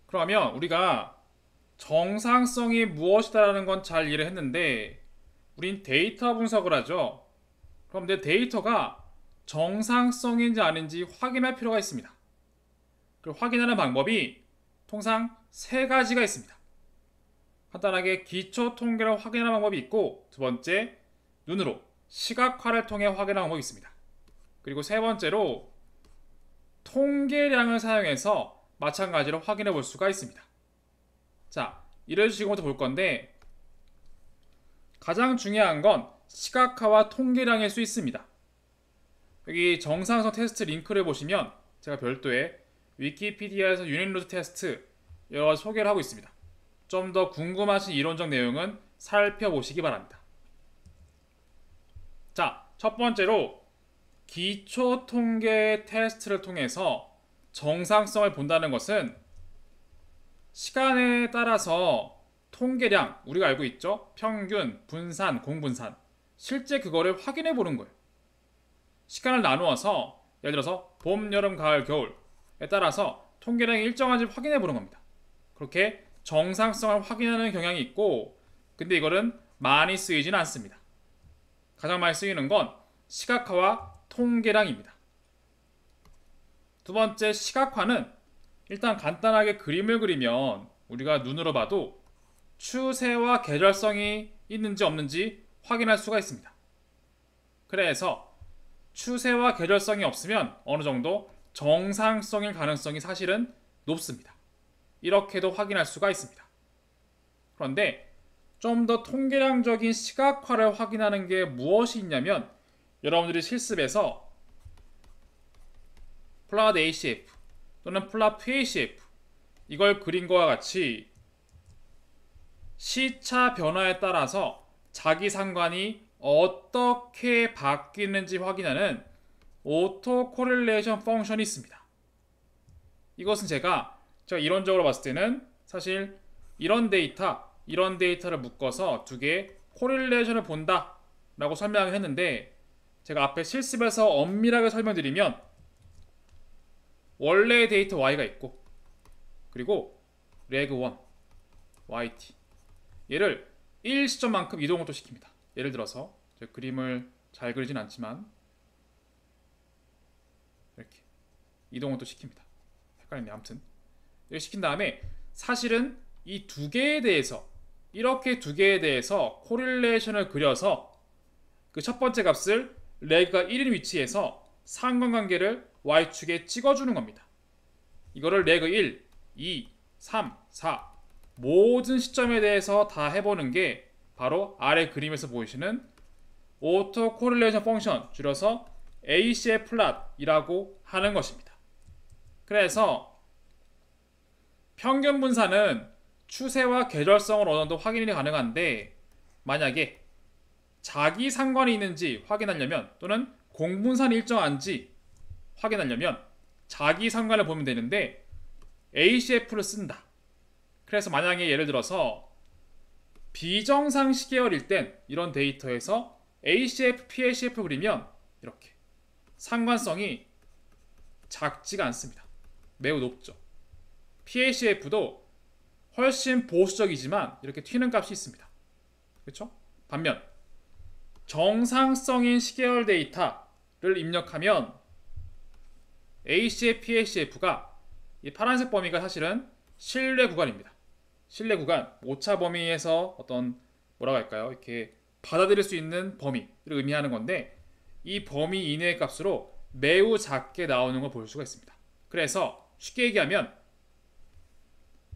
그러면 우리가 정상성이 무엇이다라는 건 잘 이해를 했는데 우린 데이터 분석을 하죠. 그럼 내 데이터가 정상성인지 아닌지 확인할 필요가 있습니다. 그 확인하는 방법이 통상 세 가지가 있습니다. 간단하게 기초 통계를 확인하는 방법이 있고, 두 번째 눈으로 시각화를 통해 확인하는 방법이 있습니다. 그리고 세 번째로 통계량을 사용해서 마찬가지로 확인해 볼 수가 있습니다. 자, 이를 지금부터 볼 건데 가장 중요한 건 시각화와 통계량일 수 있습니다. 여기 정상성 테스트 링크를 보시면 제가 별도의 위키피디아에서 유닛로드 테스트 여러 가지 소개를 하고 있습니다. 좀 더 궁금하신 이론적 내용은 살펴보시기 바랍니다. 자, 첫 번째로 기초 통계 테스트를 통해서 정상성을 본다는 것은 시간에 따라서 통계량, 우리가 알고 있죠? 평균, 분산, 공분산. 실제 그거를 확인해 보는 거예요. 시간을 나누어서 예를 들어서 봄, 여름, 가을, 겨울에 따라서 통계량이 일정한지 확인해 보는 겁니다. 그렇게 정상성을 확인하는 경향이 있고, 근데 이거는 많이 쓰이지는 않습니다. 가장 많이 쓰이는 건 시각화와 통계량입니다. 두 번째, 시각화는 일단 간단하게 그림을 그리면 우리가 눈으로 봐도 추세와 계절성이 있는지 없는지 확인할 수가 있습니다. 그래서 추세와 계절성이 없으면 어느 정도 정상성일 가능성이 사실은 높습니다. 이렇게도 확인할 수가 있습니다. 그런데 좀 더 통계량적인 시각화를 확인하는 게 무엇이 있냐면, 여러분들이 실습에서 플롯 ACF 또는 플롯 PACF 이걸 그린 것과 같이 시차 변화에 따라서 자기 상관이 어떻게 바뀌는지 확인하는 오토 코릴레이션 펑션이 있습니다. 이것은 제가 이론적으로 봤을 때는 사실 이런 데이터를 묶어서 두 개의 코릴레이션을 본다 라고 설명을 했는데, 제가 앞에 실습에서 엄밀하게 설명드리면 원래의 데이터 Y가 있고, 그리고 leg 1 YT 얘를 1시점만큼 이동을 또 시킵니다. 예를 들어서 제가 그림을 잘 그리진 않지만 이렇게 이동을 또 시킵니다. 헷갈리네. 아무튼 이렇게 시킨 다음에 사실은 이 두 개에 대해서, 이렇게 두 개에 대해서 코릴레이션을 그려서 그 첫 번째 값을 leg가 1인 위치에서 상관관계를 y축에 찍어주는 겁니다. 이거를 leg 1, 2, 3, 4 모든 시점에 대해서 다 해보는 게 바로 아래 그림에서 보이시는 오토 코릴레이션 펑션, 줄여서 ACF 플롯이라고 하는 것입니다. 그래서 평균 분산은 추세와 계절성을 어느 정도 확인이 가능한데, 만약에 자기 상관이 있는지 확인하려면 또는 공분산이 일정한지 확인하려면 자기 상관을 보면 되는데 ACF를 쓴다. 그래서 만약에 예를 들어서 비정상 시계열일 땐 이런 데이터에서 ACF, PACF 그리면 이렇게 상관성이 작지가 않습니다. 매우 높죠. PACF도 훨씬 보수적이지만 이렇게 튀는 값이 있습니다. 그렇죠? 반면 정상성인 시계열 데이터를 입력하면 ACF, PACF가 이 파란색 범위가 사실은 신뢰 구간입니다. 신뢰 구간, 오차 범위에서 어떤 뭐라고 할까요? 이렇게 받아들일 수 있는 범위를 의미하는 건데, 이 범위 이내의 값으로 매우 작게 나오는 걸 볼 수가 있습니다. 그래서 쉽게 얘기하면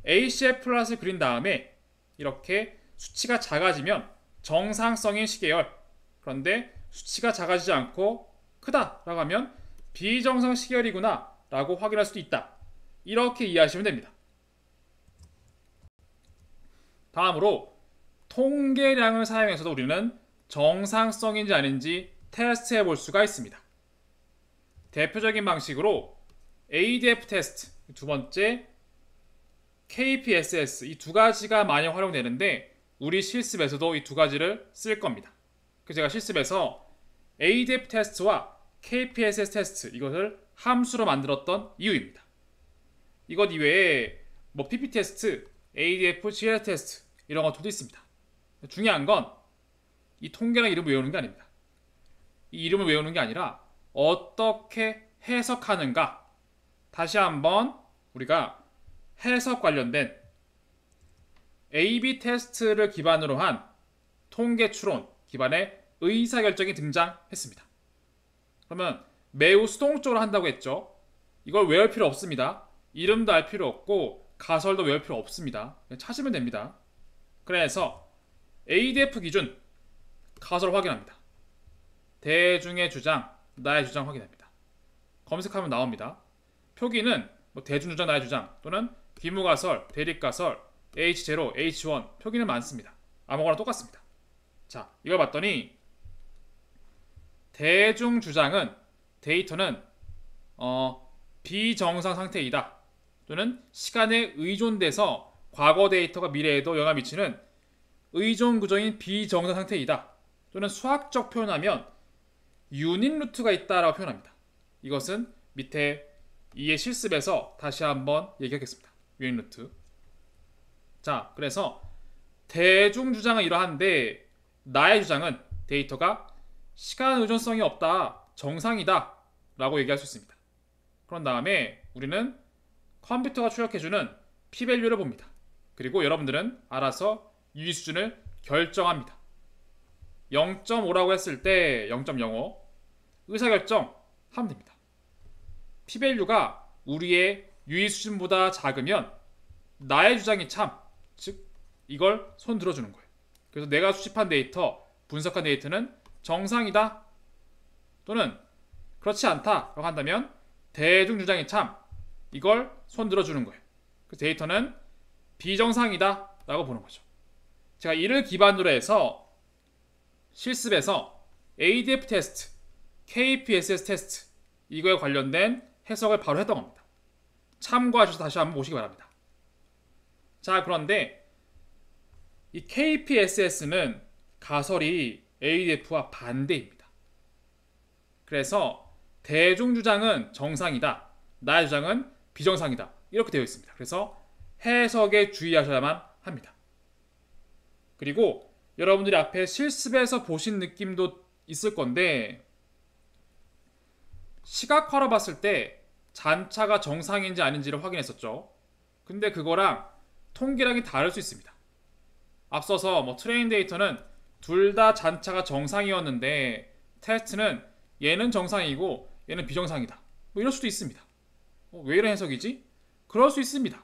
ACF 플롯을 그린 다음에 이렇게 수치가 작아지면 정상성인 시계열, 그런데 수치가 작아지지 않고 크다라고 하면 비정상 시계열이구나 라고 확인할 수도 있다. 이렇게 이해하시면 됩니다. 다음으로 통계량을 사용해서도 우리는 정상성인지 아닌지 테스트해 볼 수가 있습니다. 대표적인 방식으로 ADF 테스트, 두 번째 KPSS, 이 두 가지가 많이 활용되는데 우리 실습에서도 이 두 가지를 쓸 겁니다. 그래서 제가 실습에서 ADF 테스트와 KPSS 테스트, 이것을 함수로 만들었던 이유입니다. 이것 이외에 뭐 PP 테스트, ADF, GL 테스트 이런 것들도 있습니다. 중요한 건 이 통계랑 이름을 외우는 게 아닙니다. 이 이름을 외우는 게 아니라 어떻게 해석하는가. 다시 한번 우리가 해석 관련된 A/B 테스트를 기반으로 한 통계 추론 기반의 의사결정이 등장했습니다. 그러면 매우 수동적으로 한다고 했죠. 이걸 외울 필요 없습니다. 이름도 알 필요 없고 가설도 외울 필요 없습니다. 그냥 찾으면 됩니다. 그래서 ADF 기준 가설 확인합니다. 대중의 주장, 나의 주장 확인합니다. 검색하면 나옵니다. 표기는 뭐 대중 주장, 나의 주장 또는 귀무가설, 대립가설, H0, H1 표기는 많습니다. 아무거나 똑같습니다. 자, 이걸 봤더니 대중 주장은 데이터는 비정상 상태이다 또는 시간에 의존돼서 과거 데이터가 미래에도 영향을 미치는 의존 구조인 비정상 상태이다 또는 수학적 표현하면 유닛 루트가 있다라고 표현합니다. 이것은 밑에 2의 실습에서 다시 한번 얘기하겠습니다. 유닛 루트. 자, 그래서 대중 주장은 이러한데 나의 주장은 데이터가 시간 의존성이 없다, 정상이다 라고 얘기할 수 있습니다. 그런 다음에 우리는 컴퓨터가 출력해주는 P-밸류를 봅니다. 그리고 여러분들은 알아서 유의 수준을 결정합니다. 0.5라고 했을 때 0.05 의사결정 하면 됩니다. P-밸류가 우리의 유의 수준보다 작으면 나의 주장이 참, 즉 이걸 손 들어주는 거예요. 그래서 내가 수집한 데이터, 분석한 데이터는 정상이다 또는 그렇지 않다라고 한다면 대중 주장이 참, 이걸 손 들어주는 거예요. 그래서 데이터는 비정상이다 라고 보는 거죠. 제가 이를 기반으로 해서 실습에서 ADF 테스트, KPSS 테스트 이거에 관련된 해석을 바로 했던 겁니다. 참고하셔서 다시 한번 보시기 바랍니다. 자, 그런데 이 KPSS는 가설이 ADF와 반대입니다. 그래서 대중 주장은 정상이다, 나의 주장은 비정상이다 이렇게 되어 있습니다. 그래서 해석에 주의하셔야만 합니다. 그리고 여러분들이 앞에 실습에서 보신 느낌도 있을 건데 시각화로 봤을 때 잔차가 정상인지 아닌지를 확인했었죠. 근데 그거랑 통계량이 다를 수 있습니다. 앞서서 뭐 트레인 데이터는 둘 다 잔차가 정상이었는데 테스트는 얘는 정상이고 얘는 비정상이다 뭐 이럴 수도 있습니다. 왜 이런 해석이지? 그럴 수 있습니다.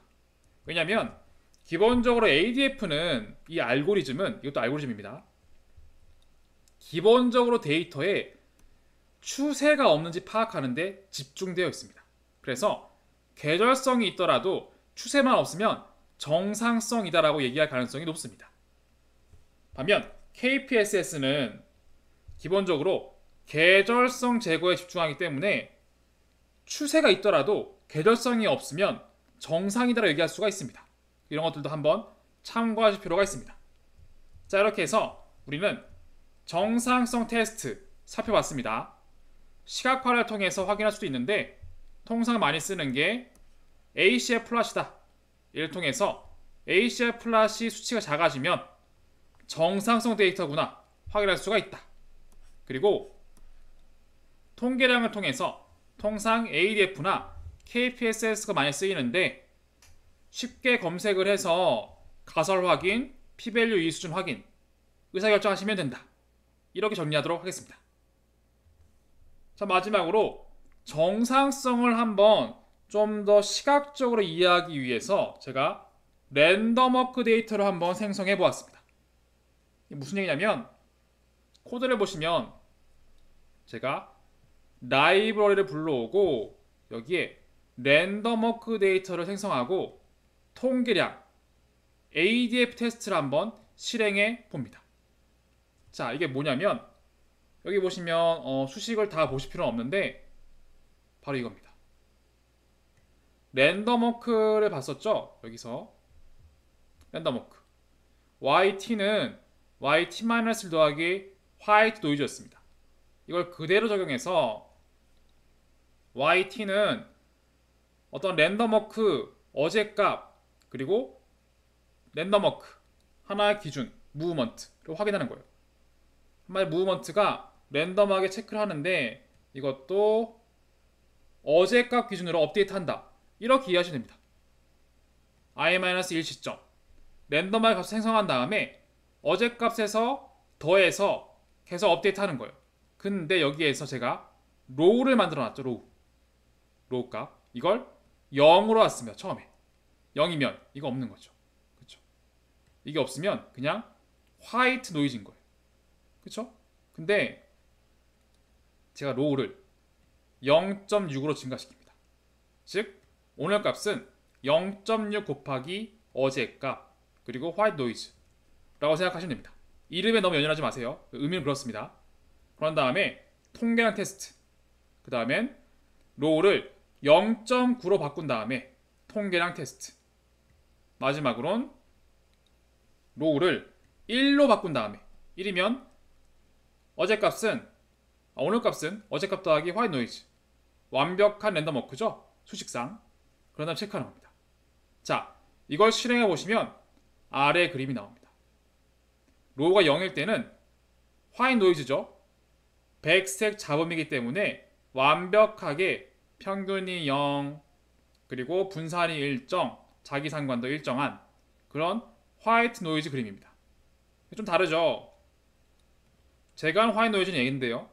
왜냐면 기본적으로 ADF는 이 알고리즘은 이것도 알고리즘입니다. 기본적으로 데이터에 추세가 없는지 파악하는 데 집중되어 있습니다. 그래서 계절성이 있더라도 추세만 없으면 정상성이다라고 얘기할 가능성이 높습니다. 반면 KPSS는 기본적으로 계절성 제거에 집중하기 때문에 추세가 있더라도 계절성이 없으면 정상이다라고 얘기할 수가 있습니다. 이런 것들도 한번 참고하실 필요가 있습니다. 자, 이렇게 해서 우리는 정상성 테스트 살펴봤습니다. 시각화를 통해서 확인할 수도 있는데 통상 많이 쓰는 게 ACL 플랫이다. 이를 통해서 ACL 플랫이 수치가 작아지면 정상성 데이터구나 확인할 수가 있다. 그리고 통계량을 통해서 통상 ADF나 KPSS가 많이 쓰이는데 쉽게 검색을 해서 가설 확인, P-밸류 이 수준 확인, 의사결정하시면 된다. 이렇게 정리하도록 하겠습니다. 자, 마지막으로 정상성을 한번 좀 더 시각적으로 이해하기 위해서 제가 랜덤워크 데이터를 한번 생성해 보았습니다. 이게 무슨 얘기냐면 코드를 보시면 제가 라이브러리를 불러오고 여기에 랜덤워크 데이터를 생성하고 통계량 ADF 테스트를 한번 실행해 봅니다. 자, 이게 뭐냐면 여기 보시면 수식을 다 보실 필요는 없는데 바로 이겁니다. 랜덤워크를 봤었죠? 여기서 랜덤워크 YT는 YT-1 더하기 화이트 노이즈였습니다. 이걸 그대로 적용해서 YT는 어떤 랜덤워크 어제값 그리고 랜덤워크 하나의 기준 무브먼트를 확인하는 거예요. 한마디 무브먼트가 랜덤하게 체크를 하는데 이것도 어제값 기준으로 업데이트한다. 이렇게 이해하시면 됩니다. i-1 시점 랜덤하게 값을 생성한 다음에 어제값에서 더해서 계속 업데이트하는 거예요. 근데 여기에서 제가 로우를 만들어놨죠. 로우 값 이걸 0으로 왔으면 처음에 0이면 이거 없는 거죠. 그쵸? 이게 없으면 그냥 화이트 노이즈인 거예요. 그쵸? 근데 제가 로우를 0.6으로 증가시킵니다. 즉 오늘 값은 0.6 곱하기 어제 값 그리고 화이트 노이즈 라고 생각하시면 됩니다. 이름에 너무 연연하지 마세요. 의미는 그렇습니다. 그런 다음에 통계량 테스트 그 다음엔 로우를 0.9로 바꾼 다음에 통계량 테스트 마지막으론 로우를 1로 바꾼 다음에 1이면 어제 값은 오늘 값은 어제 값 더하기 화이트 노이즈 완벽한 랜덤 워크죠. 수식상. 그런 다음 체크하는 겁니다. 자, 이걸 실행해 보시면 아래 그림이 나옵니다. 로우가 0일 때는 화이트 노이즈죠. 백색 잡음이기 때문에 완벽하게 평균이 0 그리고 분산이 일정 자기상관도 일정한 그런 화이트 노이즈 그림입니다. 좀 다르죠. 제가 한 화이트 노이즈는 얘인데요.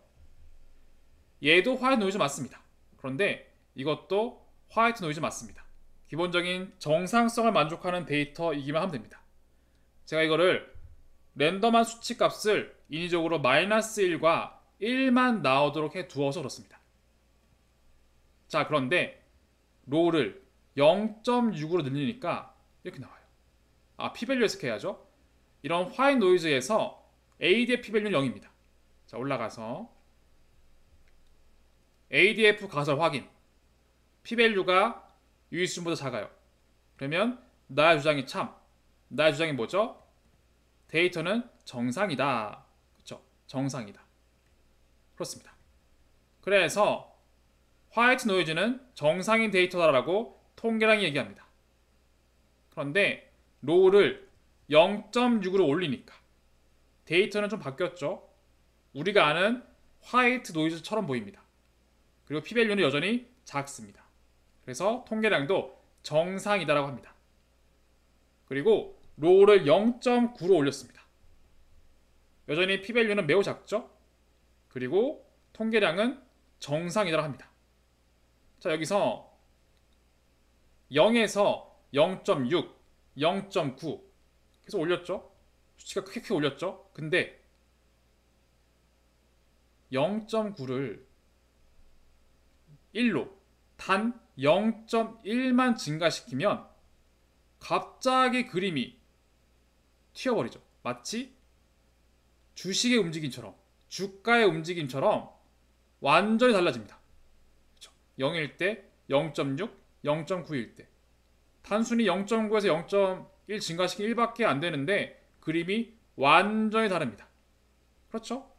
얘도 화이트 노이즈 맞습니다. 그런데 이것도 화이트 노이즈 맞습니다. 기본적인 정상성을 만족하는 데이터이기만 하면 됩니다. 제가 이거를 랜덤한 수치 값을 인위적으로 -1과 1만 나오도록 해 두어서 그렇습니다. 자, 그런데 로우를 0.6으로 늘리니까 이렇게 나와요. p-value 해석해야죠. 이런 화이트 노이즈에서 ADF p-value는 0입니다. 자, 올라가서 ADF 가설 확인 p-value가 유의수준보다 작아요. 그러면 나의 주장이 참. 나의 주장이 뭐죠? 데이터는 정상이다. 그렇죠? 정상이다. 그렇습니다. 그래서 화이트 노이즈는 정상인 데이터다라고 통계량이 얘기합니다. 그런데 로우를 0.6으로 올리니까 데이터는 좀 바뀌었죠. 우리가 아는 화이트 노이즈처럼 보입니다. 그리고 p-value는 여전히 작습니다. 그래서 통계량도 정상이다라고 합니다. 그리고 로우를 0.9로 올렸습니다. 여전히 p-value는 매우 작죠. 그리고 통계량은 정상이다라고 합니다. 자, 여기서 0에서 0.6, 0.9 계속 올렸죠. 수치가 크게 올렸죠. 근데 0.9를 1로 단 0.1만 증가시키면 갑자기 그림이 튀어버리죠. 마치 주식의 움직임처럼 주가의 움직임처럼 완전히 달라집니다. 그렇죠? 0일 때 0.6, 0.9일 때 단순히 0.9에서 0.1 증가시킨 1밖에 안 되는데 그림이 완전히 다릅니다. 그렇죠?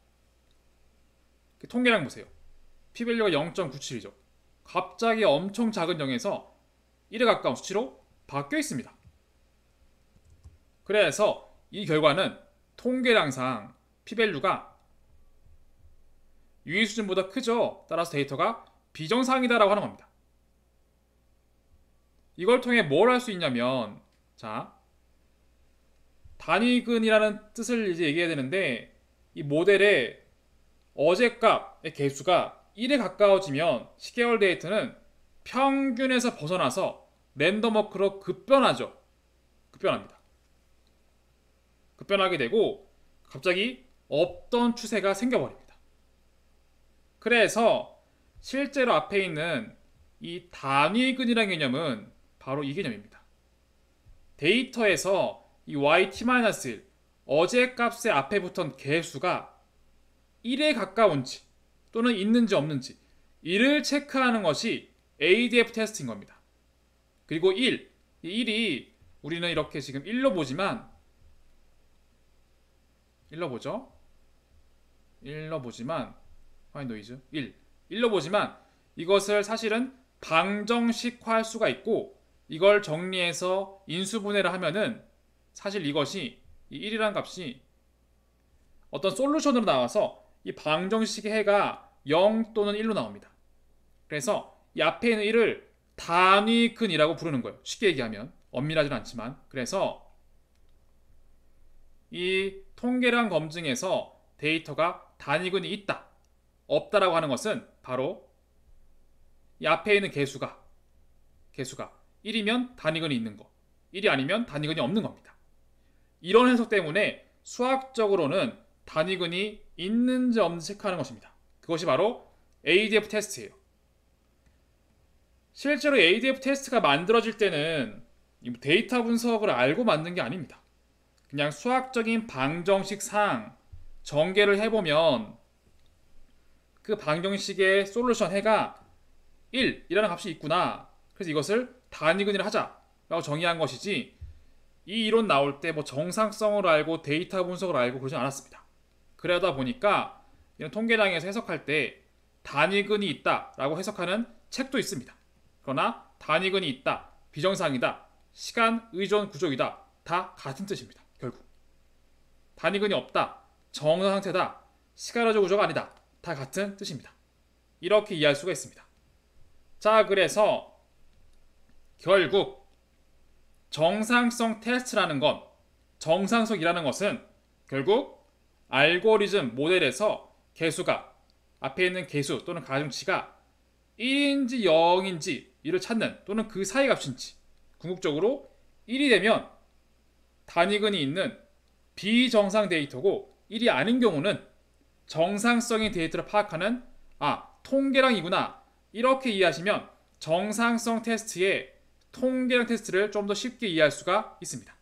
통계량 보세요. p-value가 0.97이죠. 갑자기 엄청 작은 0에서 1에 가까운 수치로 바뀌어 있습니다. 그래서 이 결과는 통계량상 p-value가 유의 수준보다 크죠. 따라서 데이터가 비정상이다라고 하는 겁니다. 이걸 통해 뭘 할 수 있냐면, 자, 단위근이라는 뜻을 이제 얘기해야 되는데, 이 모델의 어제 값의 개수가 1에 가까워지면 10개월 데이터는 평균에서 벗어나서 랜덤워크로 급변하죠. 급변합니다. 급변하게 되고 갑자기 없던 추세가 생겨버립니다. 그래서 실제로 앞에 있는 이 단위근이라는 개념은 바로 이 개념입니다. 데이터에서 이 yt-1 어제 값의 앞에 붙은 개수가 1에 가까운지 또는 있는지 없는지 이를 체크하는 것이 ADF 테스트인 겁니다. 그리고 1, 이 1이 우리는 이렇게 지금 1로 보지만 1로 보죠. 1로 보지만 화이트 노이즈 1로 보지만 이것을 사실은 방정식화할 수가 있고 이걸 정리해서 인수분해를 하면은 사실 이것이 이 1이라는 값이 어떤 솔루션으로 나와서 이 방정식의 해가 0 또는 1로 나옵니다. 그래서 이 앞에 있는 1을 단위근이라고 부르는 거예요. 쉽게 얘기하면 엄밀하지는 않지만. 그래서 이 통계량 검증에서 데이터가 단위근이 있다, 없다라고 하는 것은 바로 이 앞에 있는 개수가 1이면 단위근이 있는 거, 1이 아니면 단위근이 없는 겁니다. 이런 해석 때문에 수학적으로는 단위근이 있는지 없는지 체크하는 것입니다. 그것이 바로 ADF 테스트예요. 실제로 ADF 테스트가 만들어질 때는 데이터 분석을 알고 만든 게 아닙니다. 그냥 수학적인 방정식상 전개를 해보면 그 방정식의 솔루션 해가 1이라는 값이 있구나, 그래서 이것을 단위근이라 하자라고 정의한 것이지, 이 이론 나올 때 뭐 정상성을 알고 데이터 분석을 알고 그러지 않았습니다. 그러다 보니까 이런 통계량에서 해석할 때 단위근이 있다라고 해석하는 책도 있습니다. 그러나 단위근이 있다, 비정상이다, 시간 의존 구조이다, 다 같은 뜻입니다. 결국 단위근이 없다, 정상 상태다, 시간 의존 구조가 아니다, 다 같은 뜻입니다. 이렇게 이해할 수가 있습니다. 자, 그래서 결국 정상성 테스트라는 건, 정상성이라는 것은 결국 알고리즘 모델에서 개수가, 앞에 있는 개수 또는 가중치가 1인지 0인지 이를 찾는, 또는 그 사이 값인지, 궁극적으로 1이 되면 단위근이 있는 비정상 데이터고 1이 아닌 경우는 정상성인 데이터를 파악하는 통계량이구나, 이렇게 이해하시면 정상성 테스트의 통계량 테스트를 좀 더 쉽게 이해할 수가 있습니다.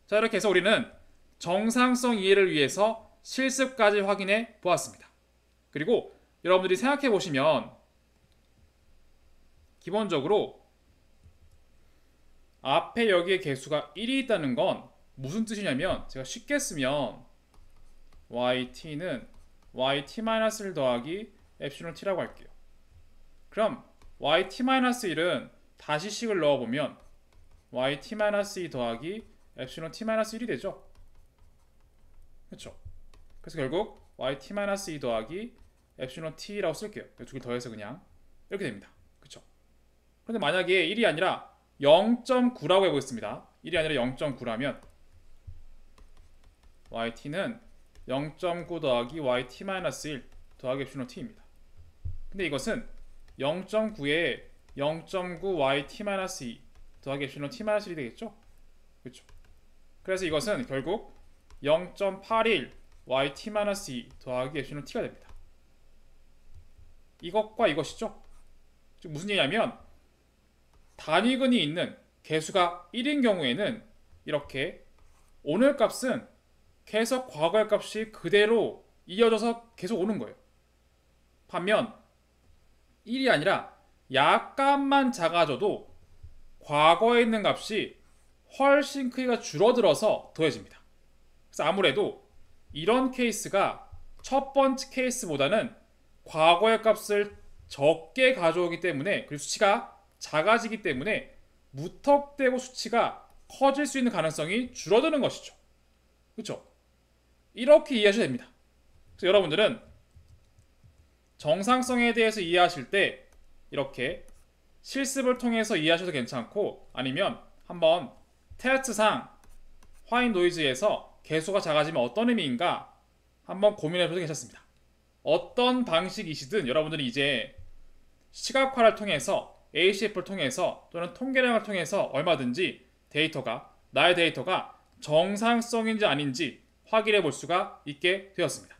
자, 이렇게 해서 우리는 정상성 이해를 위해서 실습까지 확인해 보았습니다. 그리고 여러분들이 생각해 보시면 기본적으로 앞에 여기에 개수가 1이 있다는 건 무슨 뜻이냐면, 제가 쉽게 쓰면 yt는 yt-1 더하기 epsilon t라고 할게요. 그럼 yt-1은 다시 식을 넣어보면 yt-2 더하기 epsilon t-1이 되죠. 그렇죠? 그래서 결국 yt-2 더하기 epsilon t라고 쓸게요. 두 개 더해서 그냥 이렇게 됩니다. 그렇죠? 그런데 만약에 1이 아니라 0.9라고 해보겠습니다. 1이 아니라 0.9라면 yt는 0.9 더하기 yt-1 더하기 epsilon t입니다. 근데 이것은 0.9에 0.9 yt-2 더하기 epsilon t-1이 되겠죠? 그렇죠? 그래서 이것은 결국 0.81 yt-2 더하기 epsilon t가 됩니다. 이것과 이것이죠? 즉 무슨 얘기냐면, 단위근이 있는 개수가 1인 경우에는 이렇게 오늘 값은 계속 과거의 값이 그대로 이어져서 계속 오는 거예요. 반면 1이 아니라 약간만 작아져도 과거에 있는 값이 훨씬 크기가 줄어들어서 더해집니다. 그래서 아무래도 이런 케이스가 첫 번째 케이스보다는 과거의 값을 적게 가져오기 때문에, 그리고 수치가 작아지기 때문에 무턱대고 수치가 커질 수 있는 가능성이 줄어드는 것이죠. 그렇죠? 이렇게 이해하셔도 됩니다. 그래서 여러분들은 정상성에 대해서 이해하실 때 이렇게 실습을 통해서 이해하셔도 괜찮고, 아니면 한번 테스트상 화인 노이즈에서 개수가 작아지면 어떤 의미인가 한번 고민해보셔도 괜찮습니다. 어떤 방식이시든 여러분들이 이제 시각화를 통해서, ACF를 통해서 또는 통계량을 통해서 얼마든지 나의 데이터가 정상성인지 아닌지 확인해 볼 수가 있게 되었습니다.